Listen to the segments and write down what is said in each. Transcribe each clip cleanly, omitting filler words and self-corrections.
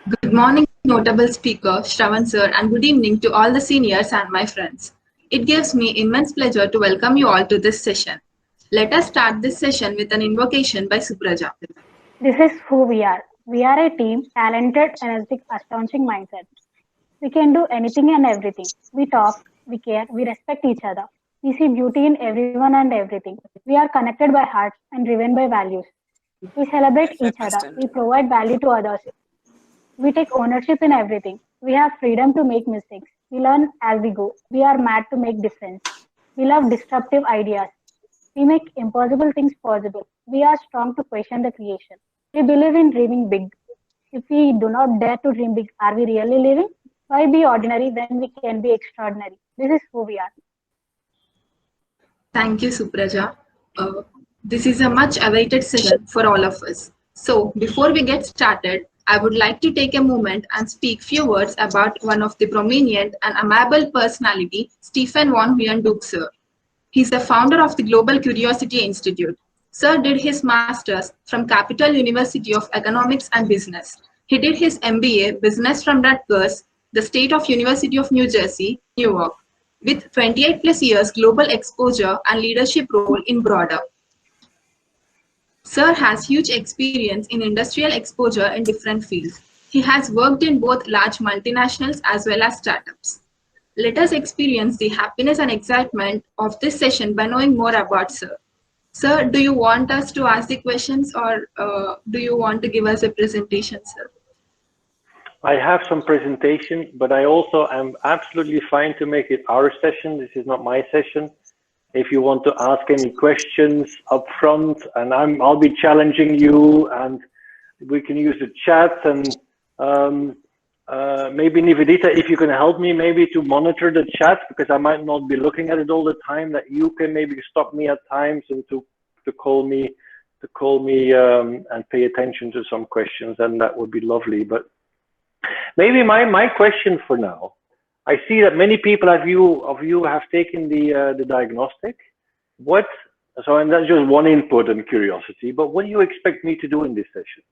Good morning, notable speaker Shravan sir, and good evening to all the seniors and my friends. It gives me immense pleasure to welcome you all to this session. Let us start this session with an invocation by Supraja. This is who we are. We are a team, talented, energetic, astonishing mindset. We can do anything and everything. We talk, we care, we respect each other. We see beauty in everyone and everything. We are connected by hearts and driven by values. We celebrate each other. We provide value to others. We take ownership in everything. We have freedom to make mistakes. We learn as we go. We are mad to make difference. We love disruptive ideas. We make impossible things possible. We are strong to question the creation. We believe in dreaming big. If we do not dare to dream big, are we really living? Why be ordinary when we can be extraordinary? This is who we are. Thank you, Supraja. This is a much awaited session for all of us. So, before we get started, I would like to take a moment and speak few words about one of the prominent and amiable personality, Stephen von Huyendorf, sir. He's the founder of the Global Curiosity Institute. Sir did his master's from Capital University of Economics and Business. He did his MBA Business from Rutgers, the State of University of New Jersey, Newark, with 28 plus years global exposure and leadership role in broader. Sir has huge experience in industrial exposure in different fields. He has worked in both large multinationals as well as startups. Let us experience the happiness and excitement of this session by knowing more about Sir. Sir, do you want us to ask the questions or do you want to give us a presentation, sir? I have some presentation, but I also am absolutely fine to make it our session. This is not my session. If you want to ask any questions up front, and I'll be challenging you, and we can use the chat, and maybe Nivedita, if you can help me maybe to monitor the chat, because I might not be looking at it all the time, that you can maybe stop me at times and to call me and pay attention to some questions, and that would be lovely. But maybe my question for now, I see that many people of you have taken the diagnostic. And that's just one input and curiosity, but what do you expect me to do in this session?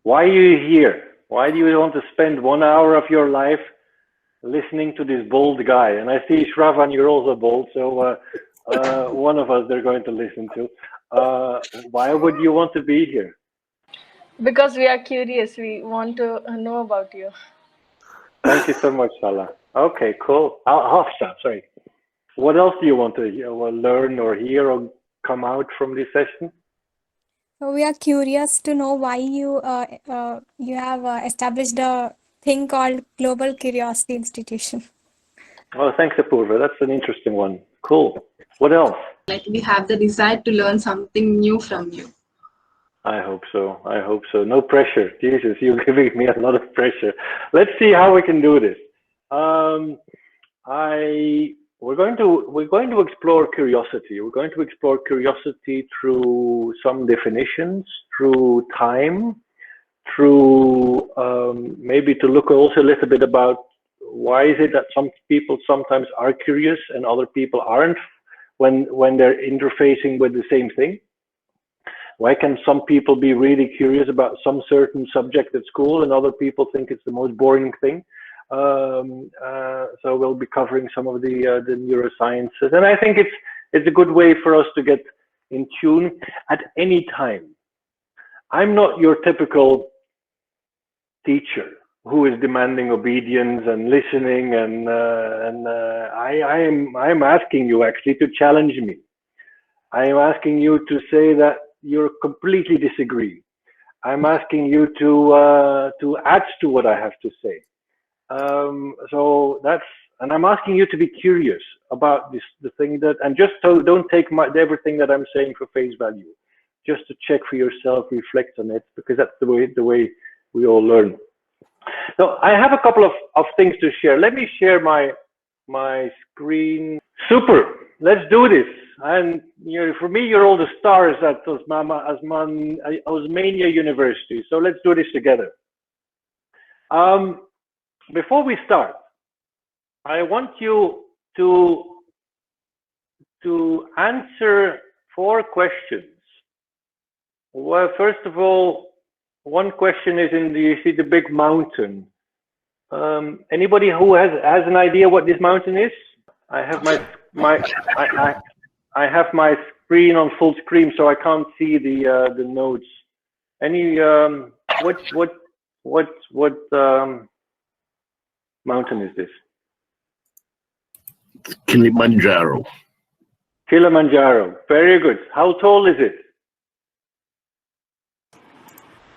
Why are you here? Why do you want to spend 1 hour of your life listening to this bold guy? And I see Shravan, you're also bold, so one of us they're going to listen to. Why would you want to be here? Because we are curious. We want to know about you. Thank you so much, Salah. Okay, cool. Hafsa, sorry. What else do you want to learn or hear or come out from this session? So we are curious to know why you have established a thing called Global Curiosity Institution. Oh, thanks, Apurva. That's an interesting one. Cool. What else? Like we have the desire to learn something new from you. I hope so. I hope so. No pressure. Jesus, you're giving me a lot of pressure. Let's see how we can do this. We're going to explore curiosity. We're going to explore curiosity through some definitions, through time, through maybe to look also a little bit about why is it that some people sometimes are curious and other people aren't when they're interfacing with the same thing. Why can some people be really curious about some certain subject at school and other people think it's the most boring thing? So we'll be covering some of the neurosciences, and I think it's a good way for us to get in tune at any time. I'm not your typical teacher who is demanding obedience and listening, and I'm asking you actually to challenge me. I am asking you to say that you completely disagree. I'm asking you to add to what I have to say. So and I'm asking you to be curious about the thing and just don't take everything that I'm saying for face value. Just to check for yourself, reflect on it, because that's the way we all learn. So I have a couple of things to share. Let me share my screen. Super. Let's do this. And for me, you're all the stars at Osmania University. So let's do this together. Before we start, I want you to answer 4 questions. Well, first of all, one question is you see the big mountain. Anybody who has an idea what this mountain is? I have I have my screen on full screen, so I can't see the notes. Any what mountain is this? Kilimanjaro. Kilimanjaro. Very good. How tall is it?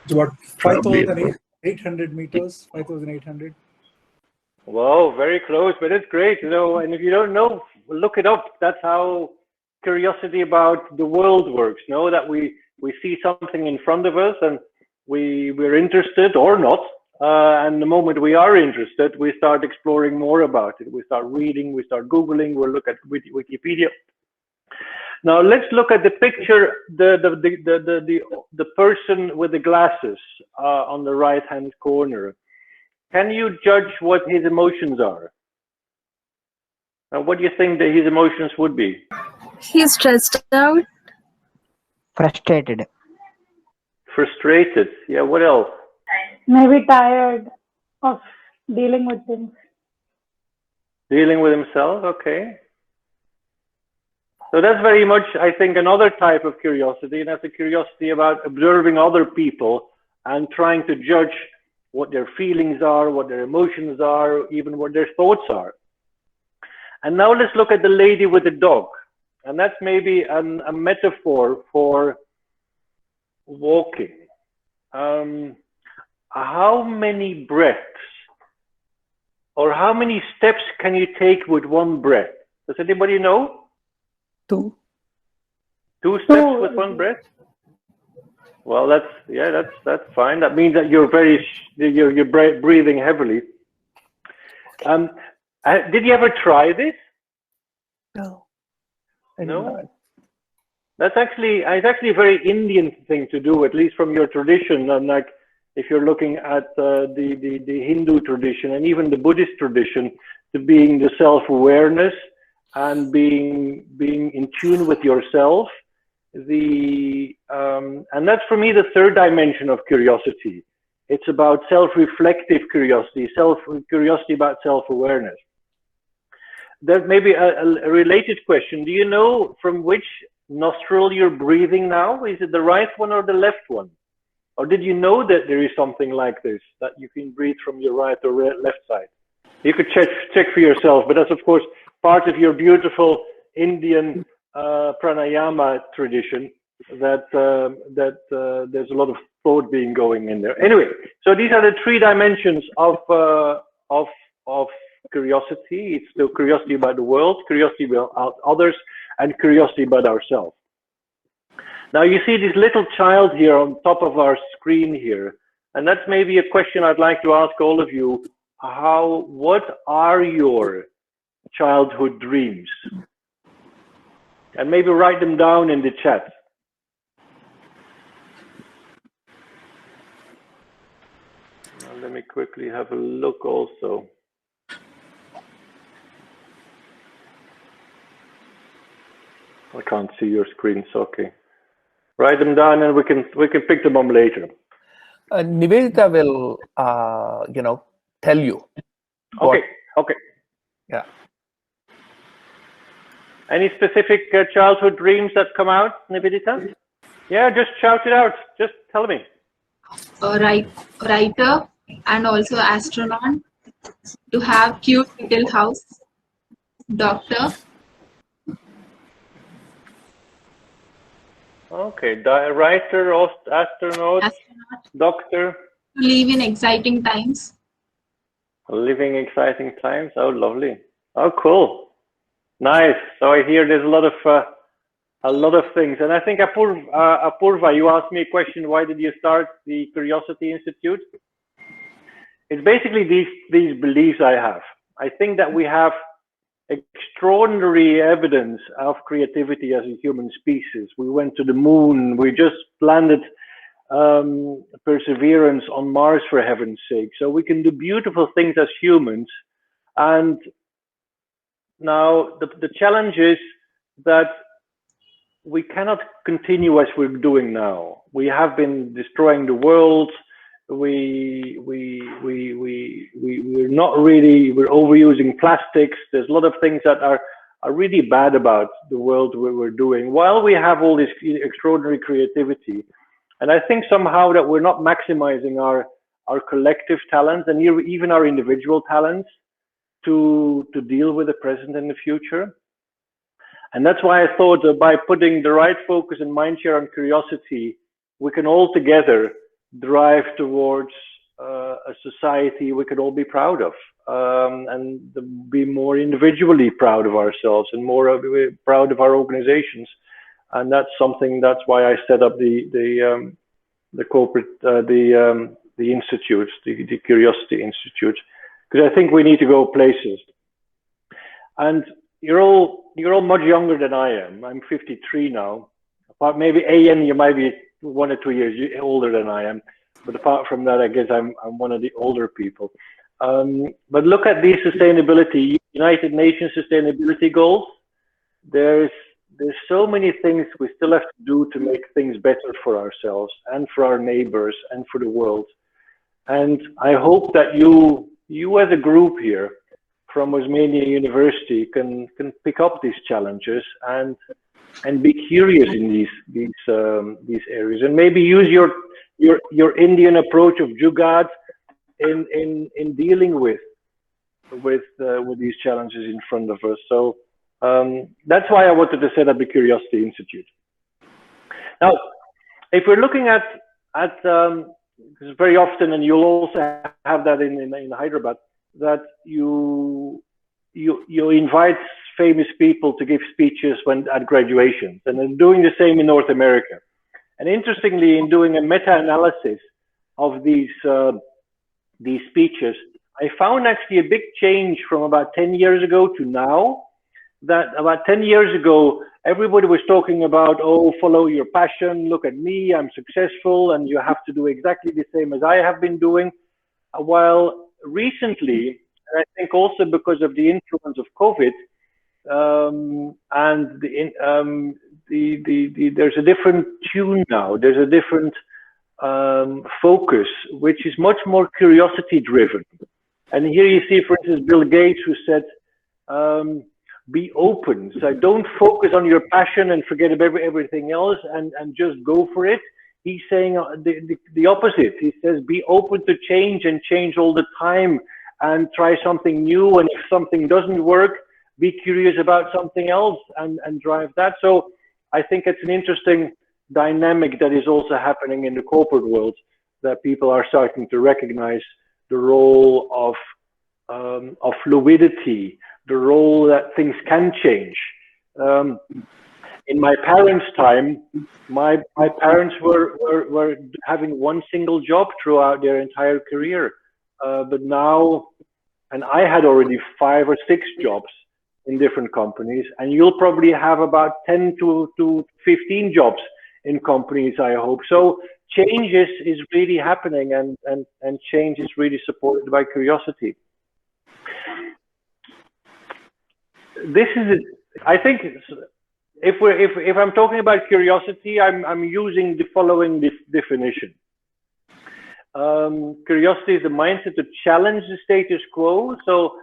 It's about Probably 5,800 meters. 5,800. Wow, very close, but it's great, you know. And if you don't know, look it up. That's how curiosity about the world works. Know that we see something in front of us, and we're interested or not. And the moment we are interested, we start exploring more about it. We start reading, we start Googling, we'll look at Wikipedia. Now let's look at the picture, the person with the glasses on the right-hand corner. Can you judge what his emotions are? Now, what do you think that his emotions would be? He's stressed out. Frustrated. Frustrated. Yeah, what else? Maybe tired of dealing with things. Dealing with himself, okay. So that's very much, I think, another type of curiosity, and that's a curiosity about observing other people and trying to judge what their feelings are, what their emotions are, even what their thoughts are. And now let's look at the lady with the dog. And that's maybe a metaphor for walking. How many breaths or how many steps can you take with one breath? Does anybody know? 2. 2 steps with one breath? Well, that's fine. That means that you're breathing heavily. Did you ever try this? No. No. It's actually a very Indian thing to do, at least from your tradition. And like, if you're looking at the Hindu tradition and even the Buddhist tradition, to being the self-awareness and being in tune with yourself. And that's for me the third dimension of curiosity. It's about self-reflective curiosity, curiosity about self-awareness. There may be a related question. Do you know from which nostril you're breathing now? Is it the right one or the left one? Or did you know that there is something like this, that you can breathe from your right or left side? You could check for yourself, but that's of course part of your beautiful Indian pranayama tradition, that there's a lot of thought being going in there. Anyway, so these are the 3 dimensions of curiosity. It's the curiosity about the world, curiosity about others, and curiosity about ourselves. Now you see this little child here on top of our screen here, and that's maybe a question I'd like to ask all of you. What are your childhood dreams? And maybe write them down in the chat. Now let me quickly have a look also. I can't see your screen, so okay. Write them down and we can pick them up later. Nivedita will, tell you. Okay. Okay. Yeah. Any specific childhood dreams that come out, Nivedita? Yeah, just shout it out. Just tell me. Writer and also astronaut. To have cute little house. Doctor. Okay, writer, astronaut, doctor. To live in exciting times. Living exciting times. Oh, lovely. Oh, cool. Nice. So I hear there's a lot of things. And I think Apurva, you asked me a question. Why did you start the Curiosity Institute? It's basically these beliefs I have. I think that we have extraordinary evidence of creativity as a human species. We went to the moon. We just landed Perseverance on Mars, for heaven's sake. So we can do beautiful things as humans. And now the challenge is that we cannot continue as we're doing now. We have been destroying the world. We're not really, we're overusing plastics. There's a lot of things that are really bad about the world we're doing, while we have all this extraordinary creativity. And I think somehow that we're not maximizing our collective talents and even our individual talents to deal with the present and the future. And that's why I thought that by putting the right focus and mind share on curiosity, we can all together drive towards a society we could all be proud of, and be more individually proud of ourselves and more proud of our organizations. And that's something, that's why I set up the corporate, the institute, the Curiosity Institute, because I think we need to go places. And you're all much younger than I am. I'm 53 now. Apart maybe Ian, you might be 1 or 2 years older than I am. But apart from that, I guess I'm one of the older people. But look at these sustainability, United Nations sustainability goals. There's so many things we still have to do to make things better for ourselves and for our neighbors and for the world. And I hope that you as a group here from Osmania University can pick up these challenges and be curious in these areas, and maybe use your Indian approach of Jugaad in dealing with these challenges in front of us. So that's why I wanted to set up the Curiosity Institute. Now, if we're looking at because very often, and you'll also have that in Hyderabad, that you invite famous people to give speeches at graduations, and then doing the same in North America. And interestingly, in doing a meta-analysis of these speeches, I found actually a big change from about 10 years ago to now. That about 10 years ago, everybody was talking about, oh, follow your passion, look at me, I'm successful, and you have to do exactly the same as I have been doing. While recently, and I think also because of the influence of COVID, and there's a different tune now. There's a different focus, which is much more curiosity driven. And here you see, for instance, Bill Gates, who said, be open. So don't focus on your passion and forget about everything else and just go for it. He's saying the opposite. He says, be open to change and change all the time and try something new. And if something doesn't work, be curious about something else and drive that. So I think it's an interesting dynamic that is also happening in the corporate world, that people are starting to recognize the role of fluidity, the role that things can change. In my parents' time, my parents were having one single job throughout their entire career. But now, and I had already 5 or 6 jobs in different companies, and you'll probably have about 10 to 15 jobs in companies, I hope. So change is really happening, and change is really supported by curiosity. This is, I think, if I'm talking about curiosity, I'm using the following definition. Curiosity is the mindset to challenge the status quo. So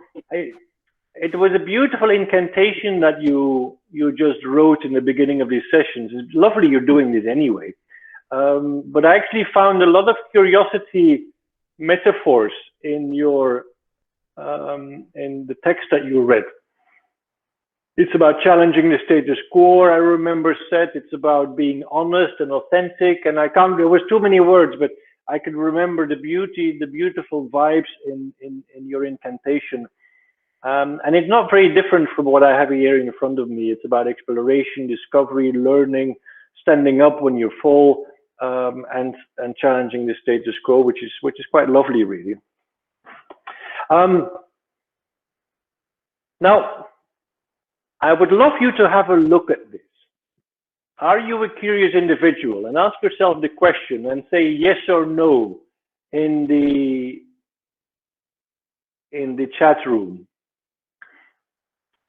it was a beautiful incantation that you just wrote in the beginning of these sessions. It's lovely you're doing this anyway. But I actually found a lot of curiosity metaphors in your in the text that you read. It's about challenging the status quo, I remember said. It's about being honest and authentic. And I can't, there was too many words, but I can remember the beautiful vibes in your incantation. And it's not very different from what I have here in front of me. It's about exploration, discovery, learning, standing up when you fall, and challenging the status quo, which is quite lovely, really. Now, I would love you to have a look at this. Are you a curious individual? And ask yourself the question and say yes or no in the chat room.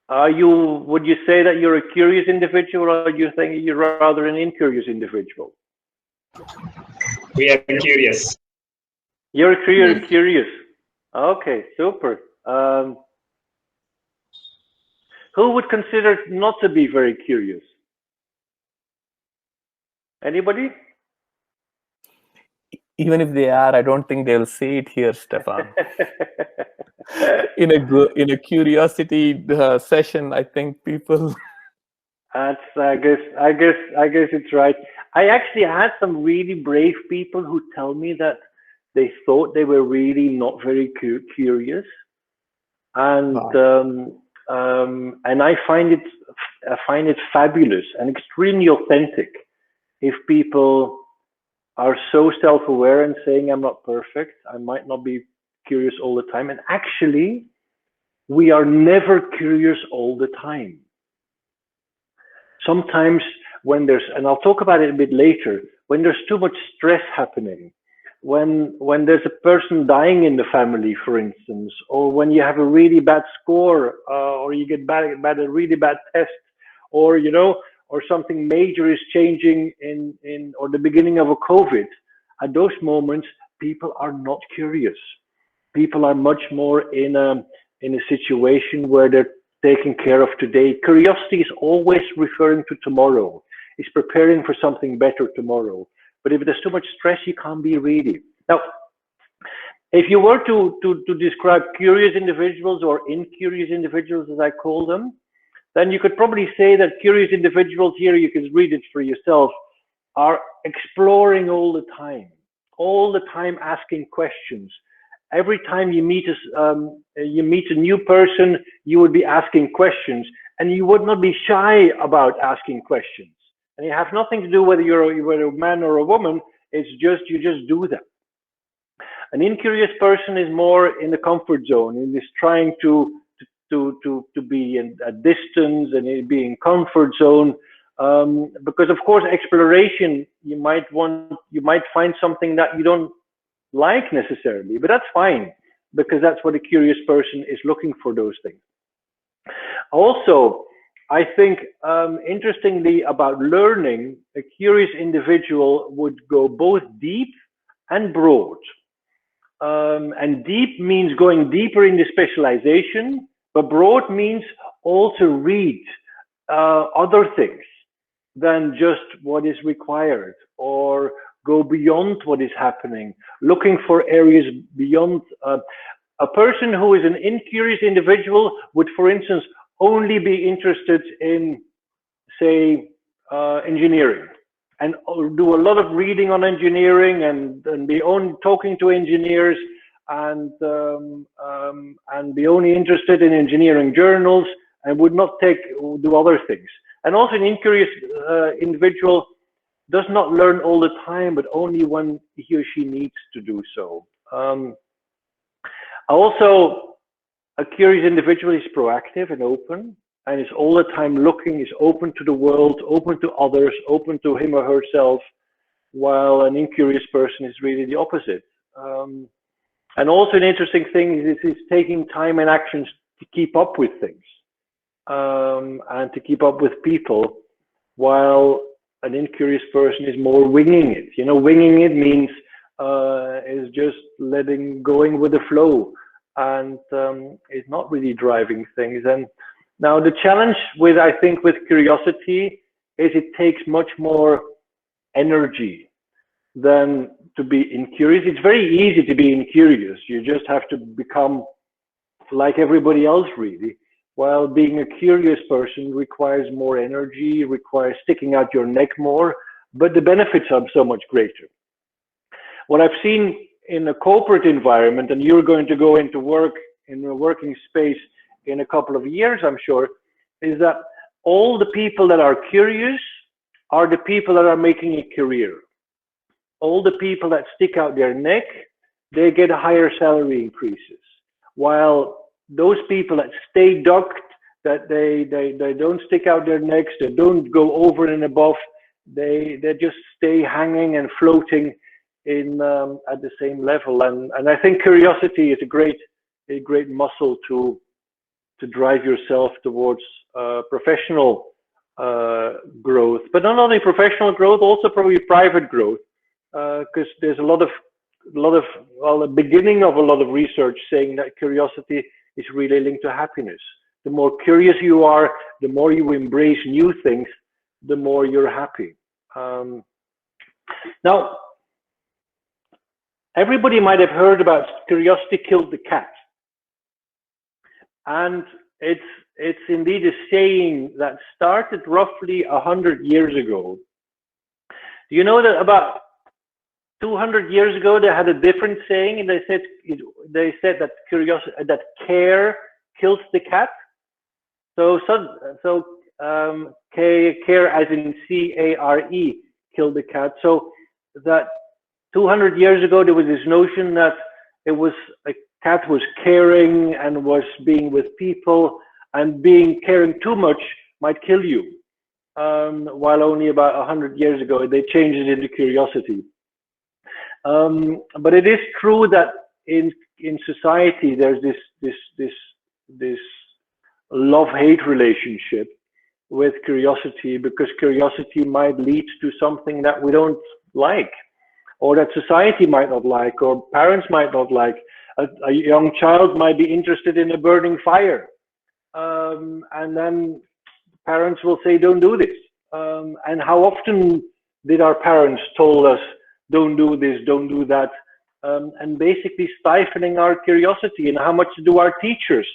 Would you say that you're a curious individual, or do you think you're rather an incurious individual? We are curious. You're Yes. curious. Okay, super. Who would consider not to be very curious? Anybody? Even if they are, I don't think they'll say it here, Stefan. In a curiosity session, I think people. That's, I guess it's right. I actually had some really brave people who tell me that they thought they were really not very curious, and and I find it fabulous and extremely authentic if people are so self-aware and saying, I'm not perfect, I might not be curious all the time. And actually, we are never curious all the time. Sometimes when there's, and I'll talk about it a bit later, when there's too much stress happening, when there's a person dying in the family, for instance, or when you have a really bad score, or you get a really bad test, or or something major is changing or the beginning of a COVID, at those moments, people are not curious. People are much more in a situation where they're taking care of today. Curiosity is always referring to tomorrow. It's preparing for something better tomorrow. But if there's too much stress, you can't be ready. Now, if you were to describe curious individuals or incurious individuals, as I call them, then you could probably say that curious individuals, here you can read it for yourself, are exploring all the time asking questions. Every time you meet a new person, you would be asking questions, and you would not be shy about asking questions. And it has nothing to do whether you're a man or a woman. It's just you just do that. An incurious person is more in the comfort zone and is trying to be in a distance and be in comfort zone, because of course exploration, you might find something that you don't like necessarily, but that's fine, because that's what a curious person is looking for, those things. Also, I think interestingly about learning, a curious individual would go both deep and broad. And deep means going deeper into specialization, but broad means also read other things than just what is required, or go beyond what is happening, looking for areas beyond. A person who is an incurious individual would, for instance, only be interested in, say, engineering, and do a lot of reading on engineering, and be only talking to engineers, and be only interested in engineering journals, and would not do other things. And also an incurious individual does not learn all the time, but only when he or she needs to do so. Also, a curious individual is proactive and open, and is all the time looking, is open to the world, open to others, open to him or herself, while an incurious person is really the opposite. And also an interesting thing is it's taking time and actions to keep up with things, and to keep up with people, while an incurious person is more winging it. You know, winging it means is just going with the flow, and is not really driving things. And now the challenge I think with curiosity is it takes much more energy than to be incurious. It's very easy to be incurious. You just have to become like everybody else, really. While being a curious person requires more energy, requires sticking out your neck more, but the benefits are so much greater. What I've seen in a corporate environment, and you're going to go into work in a working space in a couple of years, I'm sure, is that all the people that are curious are the people that are making a career. All the people that stick out their neck, they get higher salary increases. While those people that stay ducked, that they don't stick out their necks, they don't go over and above, they just stay hanging and floating in at the same level. And I think curiosity is a great muscle to drive yourself towards professional growth, but not only professional growth, also probably private growth, because there's a lot of the beginning of a lot of research saying that curiosity is really linked to happiness. The more curious you are, the more you embrace new things, the more you're happy. Now, everybody might have heard about curiosity killed the cat. And it's indeed a saying that started roughly 100 years ago. Do you know that about 200 years ago they had a different saying, and they said that care kills the cat. So care as in C-A-R-E, kill the cat. So that 200 years ago there was this notion that it was a cat was caring and was being with people, and caring too much might kill you. While only about 100 years ago they changed it into curiosity. But it is true that in society there's this love-hate relationship with curiosity, because curiosity might lead to something that we don't like, or that society might not like, or parents might not like. A young child might be interested in a burning fire, and then parents will say, don't do this. And how often did our parents told us, don't do this, don't do that, and basically stifling our curiosity? And how much do our teachers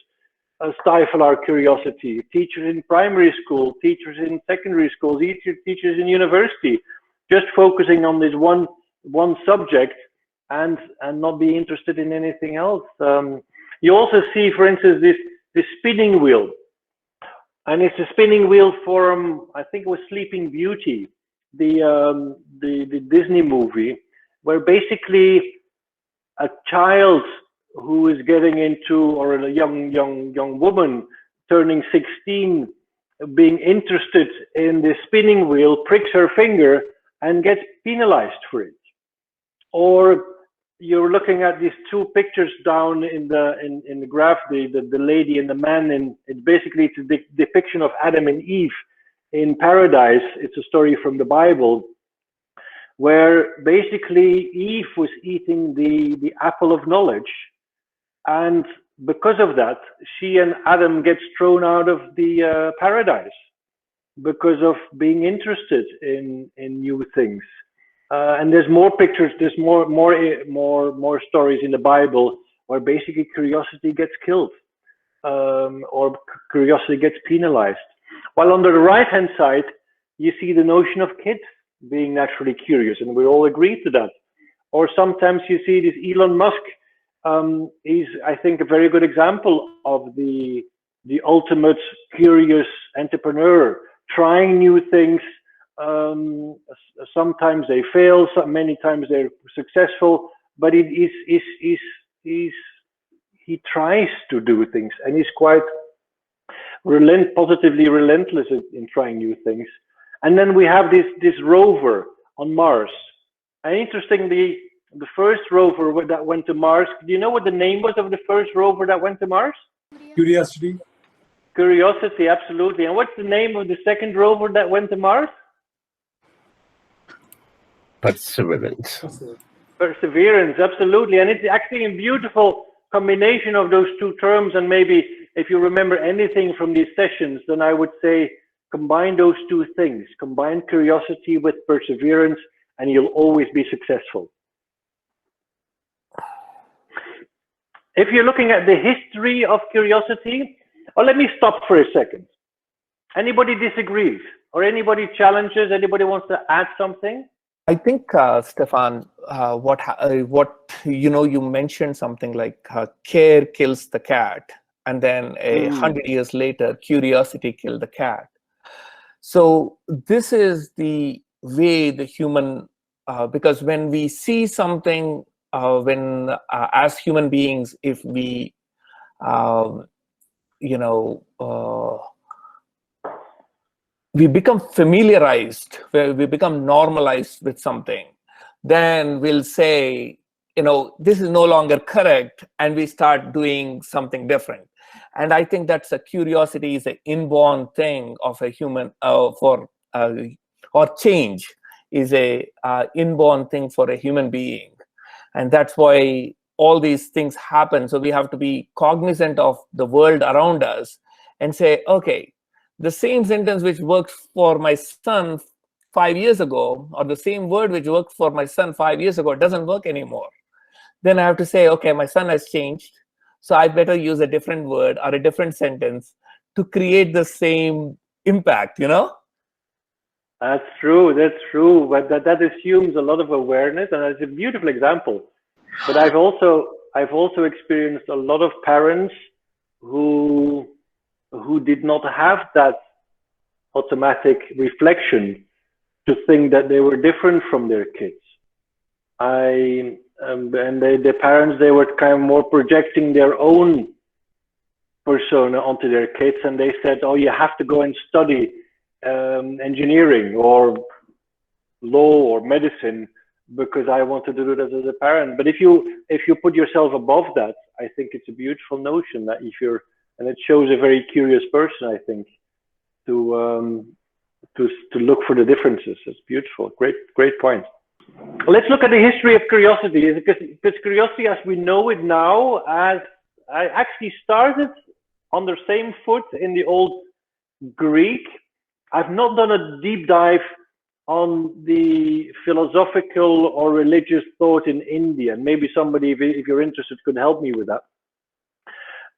stifle our curiosity? Teachers in primary school, teachers in secondary school, teachers in university, just focusing on this one subject and not be interested in anything else. You also see, for instance, this spinning wheel, and it's a spinning wheel from, I think it was Sleeping Beauty, the Disney movie, where basically a child who is getting into, or a young woman turning 16, being interested in the spinning wheel, pricks her finger and gets penalized for it. Or you're looking at these two pictures down in the graph, the lady and the man, and it's basically it's a depiction of Adam and Eve in paradise. It's a story from the Bible, where basically Eve was eating the apple of knowledge, and because of that, she and Adam gets thrown out of the paradise because of being interested in new things. And there's more pictures, there's more stories in the Bible where basically curiosity gets killed, or curiosity gets penalized. While on the right-hand side, you see the notion of kids being naturally curious, and we all agree to that. Or sometimes you see this Elon Musk. He's, I think, a very good example of the ultimate curious entrepreneur, trying new things. Sometimes they fail, many times they're successful, but he tries to do things, and he's quite positively relentless in trying new things. And then we have this rover on Mars, and interestingly, the first rover that went to Mars, do you know what the name was of the first rover that went to Mars? Curiosity. Curiosity, absolutely. And what's the name of the second rover that went to Mars? Perseverance. Perseverance, absolutely. And it's actually a beautiful combination of those two terms. And maybe if you remember anything from these sessions, then I would say combine those two things. Combine curiosity with perseverance, and you'll always be successful. If you're looking at the history of curiosity, or let me stop for a second. Anybody disagrees, or anybody challenges? Anybody wants to add something? I think, Stefan, what you mentioned something like care kills the cat, and then 100 years later, curiosity killed the cat. So this is the way the human, because when we see something, as human beings, if we, we become familiarized, we become normalized with something, then we'll say, this is no longer correct, and we start doing something different. And I think that's a curiosity is an inborn thing of a human or change is a inborn thing for a human being. And that's why all these things happen. So we have to be cognizant of the world around us and say, okay, the same sentence which worked for my son 5 years ago, or the same word which worked for my son 5 years ago, doesn't work anymore. Then I have to say, okay, my son has changed, so I better use a different word or a different sentence to create the same impact, you know? That's true, but that assumes a lot of awareness, and it's a beautiful example. But I've also experienced a lot of parents who did not have that automatic reflection to think that they were different from their kids. And the parents, they were kind of more projecting their own persona onto their kids, and they said, oh, you have to go and study engineering or law or medicine because I want to do that as a parent. But if you put yourself above that, I think it's a beautiful notion that if you're, and it shows a very curious person, I think, to look for the differences. It's beautiful. Great point. Let's look at the history of curiosity, because curiosity as we know it now actually started on the same foot in the old Greek. I've not done a deep dive on the philosophical or religious thought in India, and maybe somebody, if you're interested, could help me with that.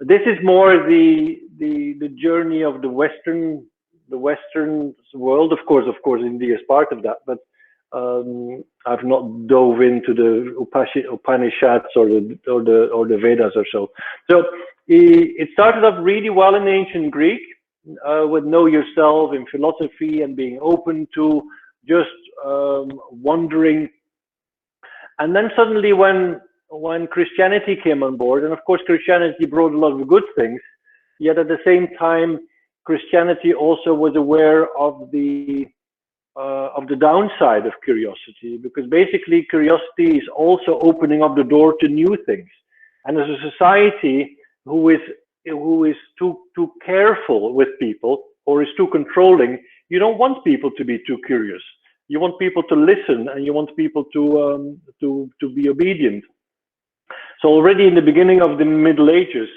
This is more the journey of the Western world. Of course, India is part of that, but I've not dove into the Upanishads or the Vedas or so. So it started off really well in ancient Greek, with know yourself in philosophy and being open to just wondering. And then suddenly when Christianity came on board, and of course Christianity brought a lot of good things, yet at the same time Christianity also was aware of the downside of curiosity, because basically curiosity is also opening up the door to new things. And as a society who is too careful with people or is too controlling, you don't want people to be too curious. You want people to listen, and you want people to be obedient. So already in the beginning of the Middle Ages,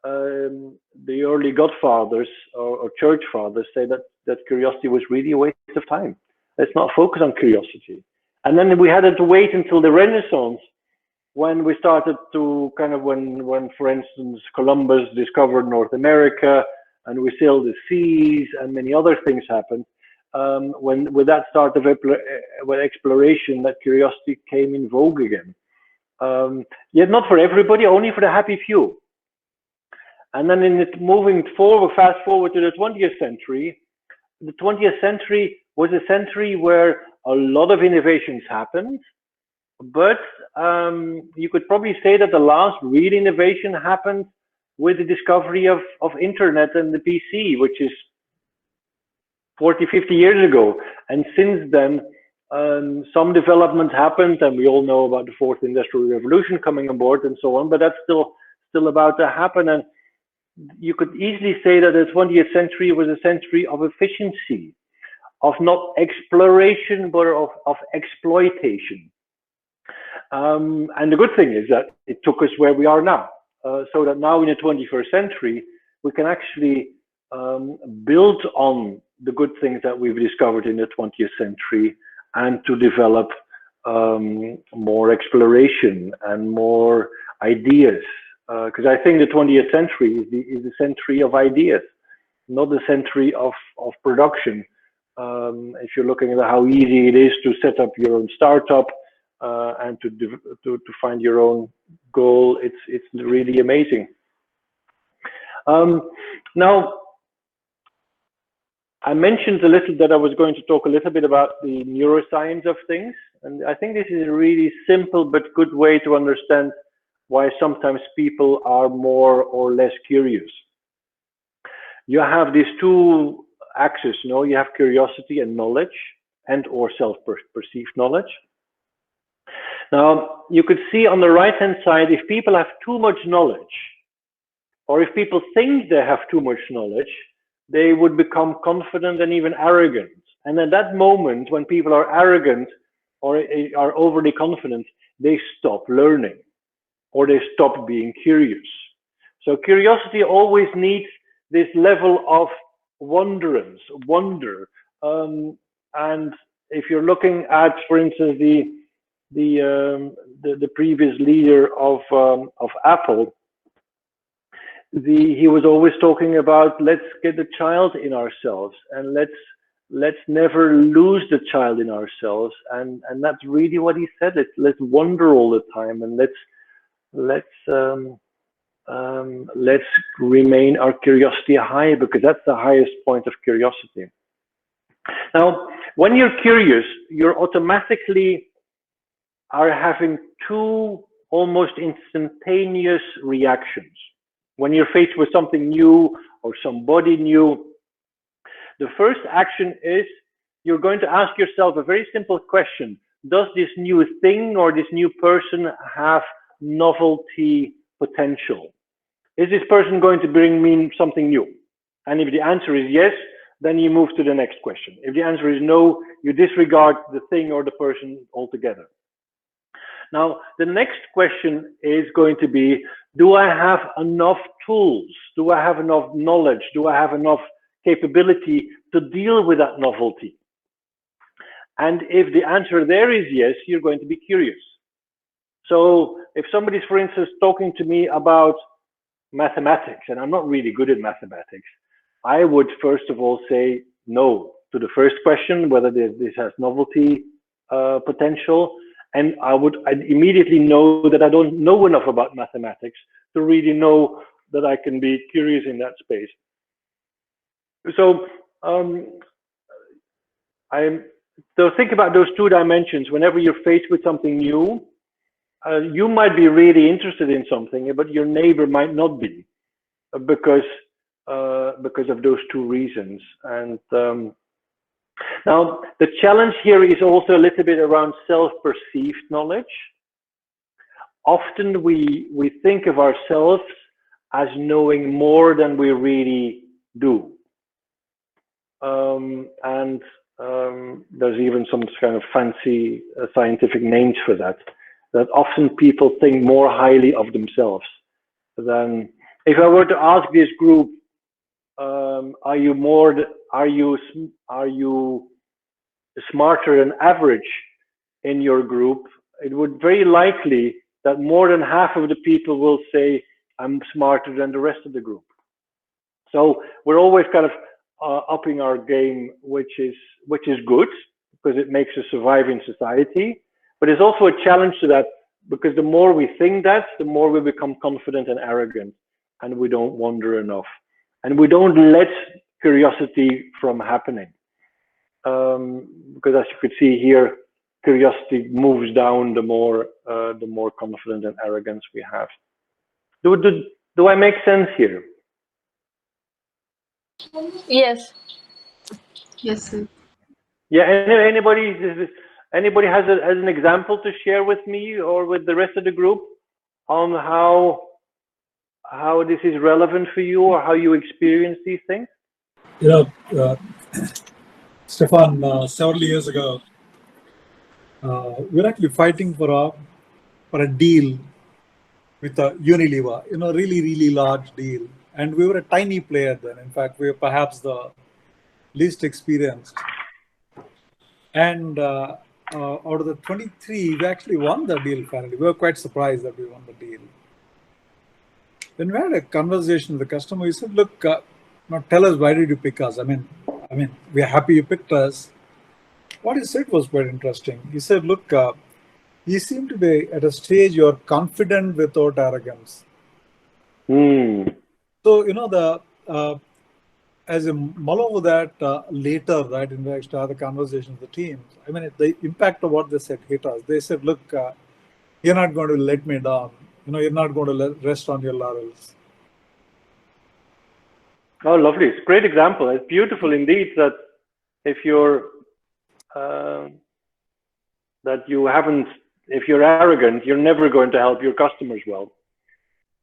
the early godfathers or church fathers say that curiosity was really a waste of time. Let's not focus on curiosity. And then we had to wait until the Renaissance, when we started to when for instance Columbus discovered North America and we sailed the seas and many other things happened. When with that start of exploration, that curiosity came in vogue again. Yet not for everybody, only for the happy few. And then fast forward to the 20th century, the 20th century was a century where a lot of innovations happened, but you could probably say that the last real innovation happened with the discovery of internet and the PC, which is 40, 50 years ago. And since then, some development happened, and we all know about the fourth industrial revolution coming on board and so on, but that's still about to happen. And you could easily say that the 20th century was a century of efficiency, of not exploration, but of exploitation. And the good thing is that it took us where we are now, so that now in the 21st century, we can actually build on the good things that we've discovered in the 20th century and to develop more exploration and more ideas. Because I think the 20th century is the century of ideas, not the century of production. If you're looking at how easy it is to set up your own startup and to find your own goal, it's really amazing. Now, I mentioned a little that I was going to talk a little bit about the neuroscience of things, and I think this is a really simple but good way to understand why sometimes people are more or less curious. You have these two axes, you have curiosity and knowledge, and or self-perceived knowledge. Now, you could see on the right-hand side, if people have too much knowledge or if people think they have too much knowledge, they would become confident and even arrogant. And at that moment, when people are arrogant or are overly confident, they stop learning or they stop being curious. So curiosity always needs this level of wonder. And if you're looking at, for instance, the previous leader of Apple, he was always talking about, let's get the child in ourselves, and let's never lose the child in ourselves. And that's really what he said. Let's wonder all the time, and let's remain our curiosity high, because that's the highest point of curiosity. Now, when you're curious, you're automatically are having two almost instantaneous reactions. When you're faced with something new or somebody new, the first action is you're going to ask yourself a very simple question. Does this new thing or this new person have novelty potential? Is this person going to bring me something new? And if the answer is yes, then you move to the next question. If the answer is no, you disregard the thing or the person altogether. Now, the next question is going to be, do I have enough tools? Do I have enough knowledge? Do I have enough capability to deal with that novelty? And if the answer there is yes, you're going to be curious. So if somebody's, for instance, talking to me about mathematics, and I'm not really good at mathematics, I would first of all say no to the first question, whether this has novelty potential. And I'd immediately know that I don't know enough about mathematics to really know that I can be curious in that space. So, so think about those two dimensions. Whenever you're faced with something new, you might be really interested in something, but your neighbor might not be, because of those two reasons. And now, the challenge here is also a little bit around self-perceived knowledge. Often we think of ourselves as knowing more than we really do. There's even some kind of fancy scientific names for that. That often people think more highly of themselves than, if I were to ask this group, are you smarter than average in your group? It would very likely that more than half of the people will say, I'm smarter than the rest of the group. So we're always kind of upping our game, which is good, because it makes us survive in society. But it's also a challenge to that, because the more we think that, the more we become confident and arrogant, and we don't wonder enough. And we don't let curiosity from happening. Because as you could see here, curiosity moves down the more confident and arrogance we have. Do I make sense here? Yes. Yes, sir. Yeah. Anybody has an example to share with me or with the rest of the group on how this is relevant for you, or how you experience these things? Stefan, several years ago, we were actually fighting for a deal with Unilever, really large deal. And we were a tiny player then. In fact, we were perhaps the least experienced. And out of the 23, we actually won the deal finally. We were quite surprised that we won the deal. When we had a conversation with the customer, we said, look, now tell us, why did you pick us? I mean, we are happy you picked us. What he said was quite interesting. He said, look, you seem to be at a stage you're confident without arrogance. So, as a mull over that later, right, in the extra other conversations with the teams, I mean, the impact of what they said hit us. They said, look, you're not going to let me down. You're not going to rest on your laurels. Oh, lovely. It's a great example. It's beautiful indeed that if you're if you're arrogant, you're never going to help your customers well.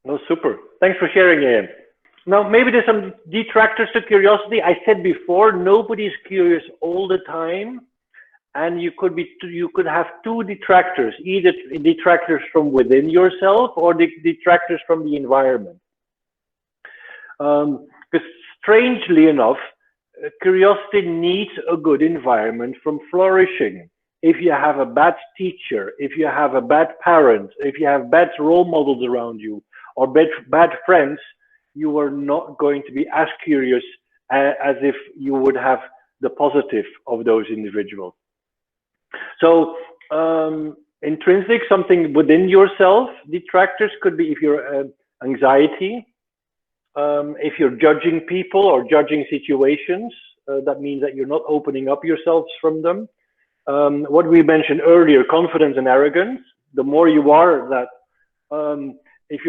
No, super. Thanks for sharing, Ian. Now, maybe there's some detractors to curiosity. I said before, nobody's curious all the time, and you could have two detractors, either detractors from within yourself or detractors from the environment. Because strangely enough, curiosity needs a good environment from flourishing. If you have a bad teacher, if you have a bad parent, if you have bad role models around you, or bad friends, you are not going to be as curious as if you would have the positive of those individuals. So intrinsic, something within yourself. Detractors could be if you're anxiety, if you're judging people or judging situations, that means that you're not opening up yourselves from them. What we mentioned earlier, confidence and arrogance. The more you are that, if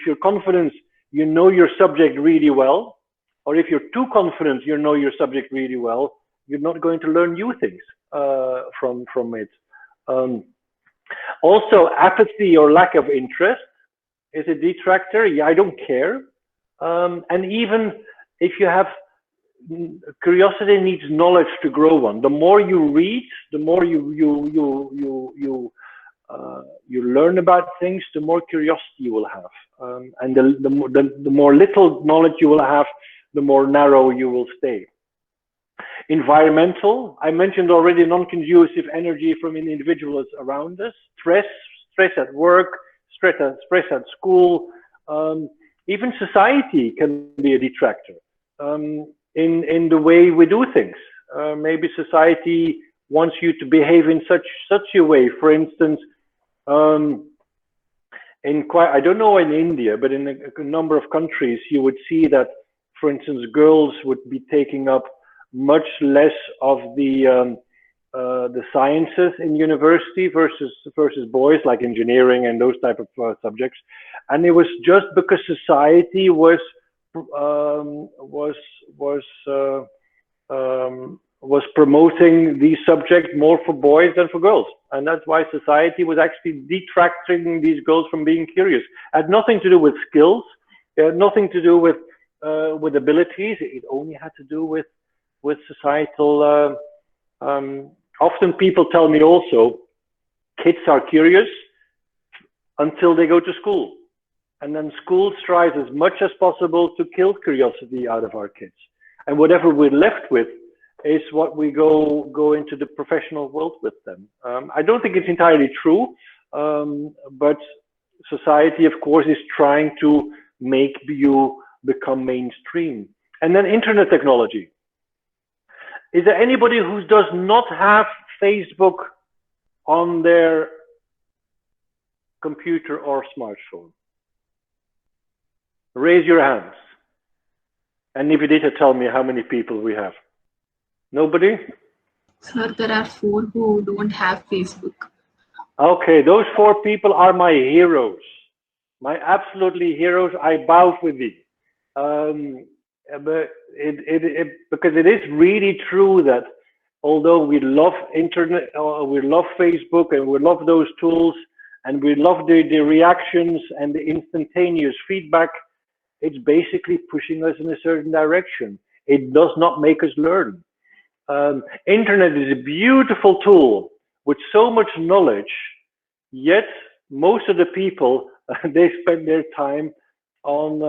you're confident, you know your subject really well, or if you're too confident, you know your subject really well, you're not going to learn new things from it. Also, apathy or lack of interest is a detractor. Yeah, I don't care. And even if you have curiosity, needs knowledge to grow on. The more you read, the more you learn about things, the more curiosity you will have. And the more little knowledge you will have, the more narrow you will stay. Environmental, I mentioned already, non-conducive energy from individuals around us. Stress at work, stress at school. Even society can be a detractor in the way we do things. Maybe society wants you to behave in such a way. For instance, I don't know in India, but in a number of countries, you would see that, for instance, girls would be taking up much less of the sciences in university versus boys, like engineering and those type of subjects. And it was just because society was promoting these subjects more for boys than for girls, and that's why society was actually detracting these girls from being curious. It had nothing to do with skills, it had nothing to do with abilities. It only had to do with societal. Often people tell me also, kids are curious until they go to school, and then school tries as much as possible to kill curiosity out of our kids. And whatever we're left with is what we go into the professional world with them. I don't think it's entirely true, but society, of course, is trying to make you become mainstream. And then internet technology. Is there anybody who does not have Facebook on their computer or smartphone? Raise your hands. And if you did, tell me how many people we have. Nobody? Sir, there are 4 who don't have Facebook. Okay, those 4 people are my heroes. My absolutely heroes. I bow with thee. But because it is really true that although we love internet, we love Facebook, and we love those tools, and we love the reactions and the instantaneous feedback, it's basically pushing us in a certain direction. It does not make us learn. Internet is a beautiful tool with so much knowledge, yet most of the people, they spend their time on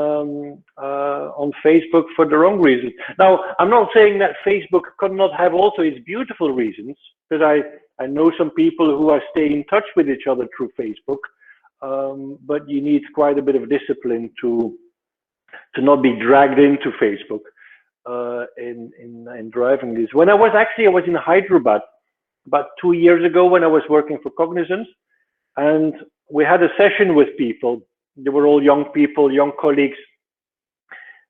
Facebook for the wrong reasons. Now, I'm not saying that Facebook could not have also its beautiful reasons, because I know some people who are staying in touch with each other through Facebook, but you need quite a bit of discipline to not be dragged into Facebook in driving this. When I was in Hyderabad about 2 years ago when I was working for Cognizant, and we had a session with people. They were all young people, young colleagues,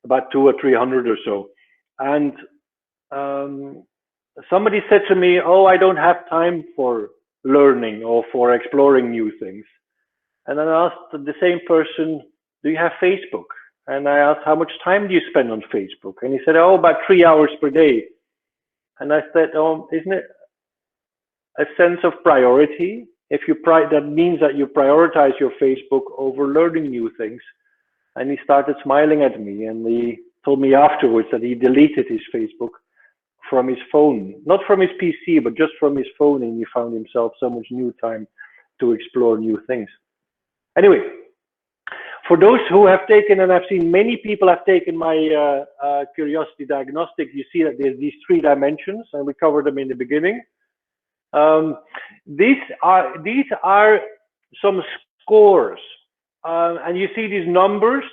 about 200 or 300 or so. And somebody said to me, "Oh, I don't have time for learning or for exploring new things." And then I asked the same person, "Do you have Facebook?" And I asked, "How much time do you spend on Facebook?" And he said, "Oh, about 3 hours per day." And I said, "Oh, isn't it a sense of priority? If you that means that you prioritize your Facebook over learning new things." and he started smiling at me, and he told me afterwards that he deleted his Facebook from his phone, not from his PC, but just from his phone, and he found himself so much new time to explore new things. Anyway, for those who have taken, and I've seen many people have taken my curiosity diagnostic, you see that there's these 3 dimensions, and we covered them in the beginning. These are some scores, and you see these numbers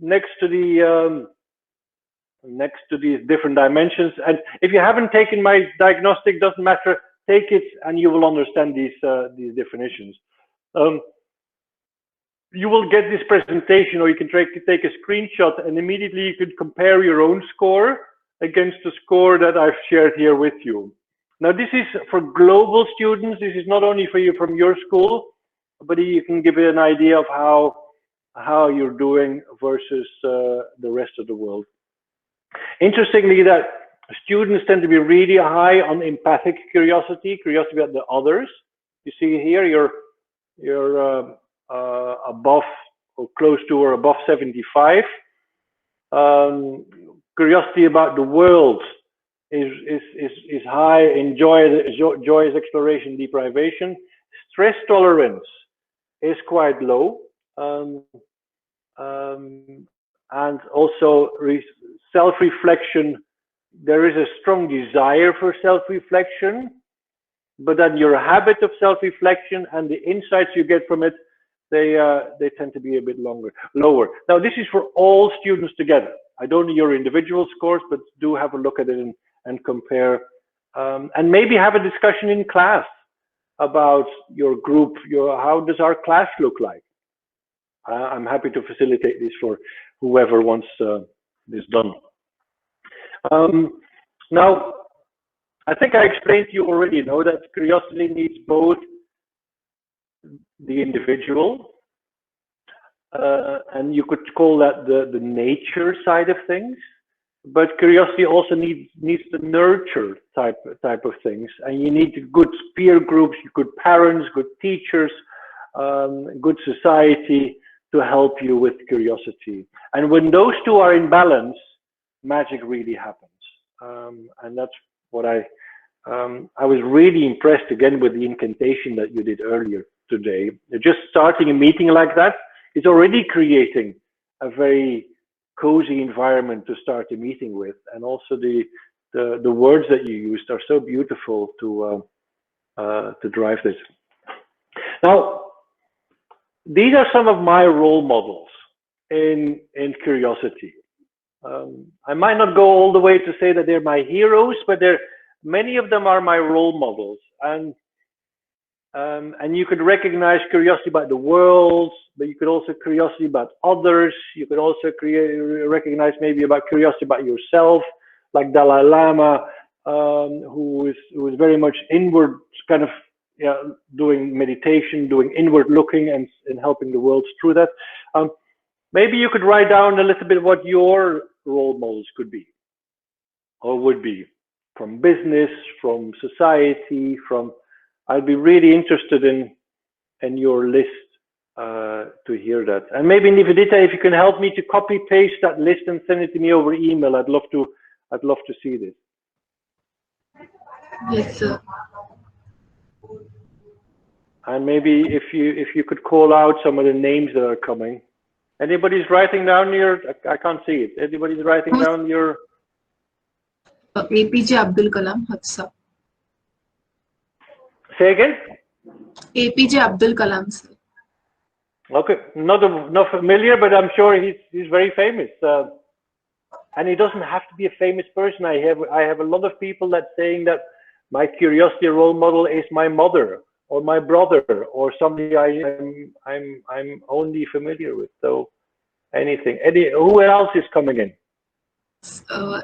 next to these different dimensions. And if you haven't taken my diagnostic, doesn't matter, take it, and you will understand these definitions. You will get this presentation, or you can take a screenshot, and immediately you could compare your own score against the score that I've shared here with you. Now, this is for global students. This is not only for you from your school, but you can give it an idea of how you're doing versus the rest of the world. Interestingly, that students tend to be really high on empathic curiosity about the others. You see here, you're above or close to or above 75. Curiosity about the world is high in joyous exploration, deprivation. Stress tolerance is quite low, and also self-reflection. There is a strong desire for self-reflection, but then your habit of self-reflection and the insights you get from it, they tend to be a bit lower. Now, this is for all students together. I don't know your individual scores, but do have a look at it and compare, and maybe have a discussion in class about your group. How does our class look like? I'm happy to facilitate this for whoever wants this done. Now, I think I explained to you already, that curiosity needs both the individual, and you could call that the nature side of things, but curiosity also needs the nurture type of things, and you need good peer groups, good parents, good teachers, good society to help you with curiosity. And when those two are in balance, magic really happens. And that's what I was really impressed again with the incantation that you did earlier today. Just starting a meeting like that is already creating a very cozy environment to start a meeting with, and also the words that you used are so beautiful to drive this. Now, these are some of my role models in curiosity. I might not go all the way to say that they're my heroes, but many of them are my role models, and you could recognize curiosity about the world, but you could also curiosity about others. You could also recognize maybe about curiosity about yourself, like Dalai Lama, who is very much inward, kind of doing meditation, doing inward looking, and helping the world through that. Maybe you could write down a little bit what your role models could be, or would be, from business, from society, from. I'd be really interested in your list to hear that. And maybe Nivedita, if you can help me to copy paste that list and send it to me over email, I'd love to see this. Yes, sir. And maybe if you could call out some of the names that are coming. Anybody's writing down your? I can't see it. Anybody's writing down your? APJ Abdul Kalam, Hafsa. Say again? APJ Abdul Kalam, sir. Okay, not familiar, but I'm sure he's very famous. And he doesn't have to be a famous person. I have a lot of people that saying that my curiosity role model is my mother or my brother or somebody I'm only familiar with. So anything. Who else is coming in?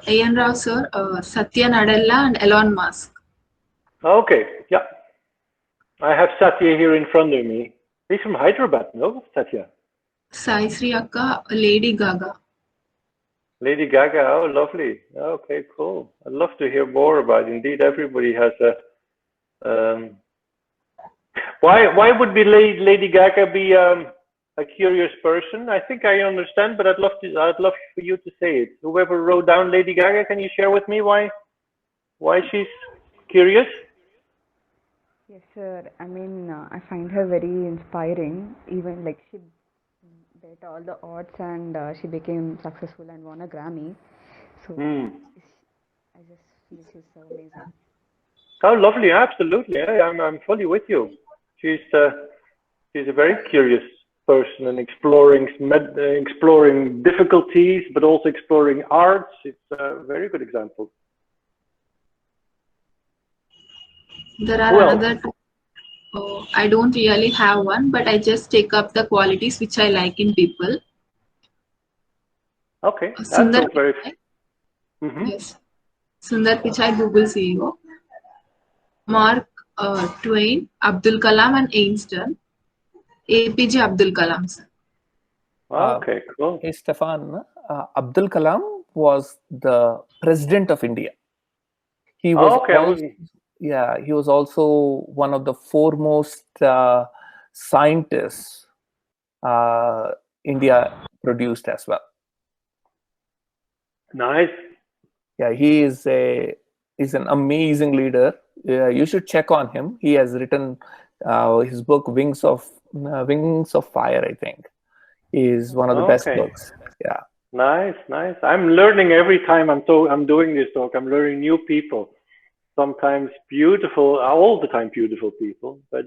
A.N. Rao, sir, Satya Nadella, and Elon Musk. Okay, yeah. I have Satya here in front of me. He's from Hyderabad, no, Satya? Sai Sri Akka, Lady Gaga. Lady Gaga, oh, lovely. Okay, cool. I'd love to hear more about it. Indeed, everybody has a... Why would Lady Gaga be a curious person. I think I understand, but I'd love for you to say it. Whoever wrote down Lady Gaga, can you share with me why she's curious? Yes, sir. I mean, I find her very inspiring. Even like she beat all the odds and she became successful and won a Grammy. So I just feel she's so amazing. Oh, lovely! Absolutely, I'm fully with you. She's a very curious person and exploring difficulties, but also exploring arts. It's a very good example. There are another two. Oh, I don't really have one, but I just take up the qualities which I like in people. Okay, Sundar that's very. Yes. Sundar Pichai, Google CEO. Mark Twain, Abdul Kalam, and Einstein. APJ Abdul Kalam, sir. Okay, cool. Hey, Stefan, Abdul Kalam was the president of India. He was he was also one of the foremost scientists India produced as well. Nice. Yeah, he is an amazing leader. You should check on him. He has written his book Wings of Fire, I think. Is one of the best books. Yeah. Nice. I'm learning every time I'm doing this talk. I'm learning new people. Sometimes beautiful, all the time beautiful people, but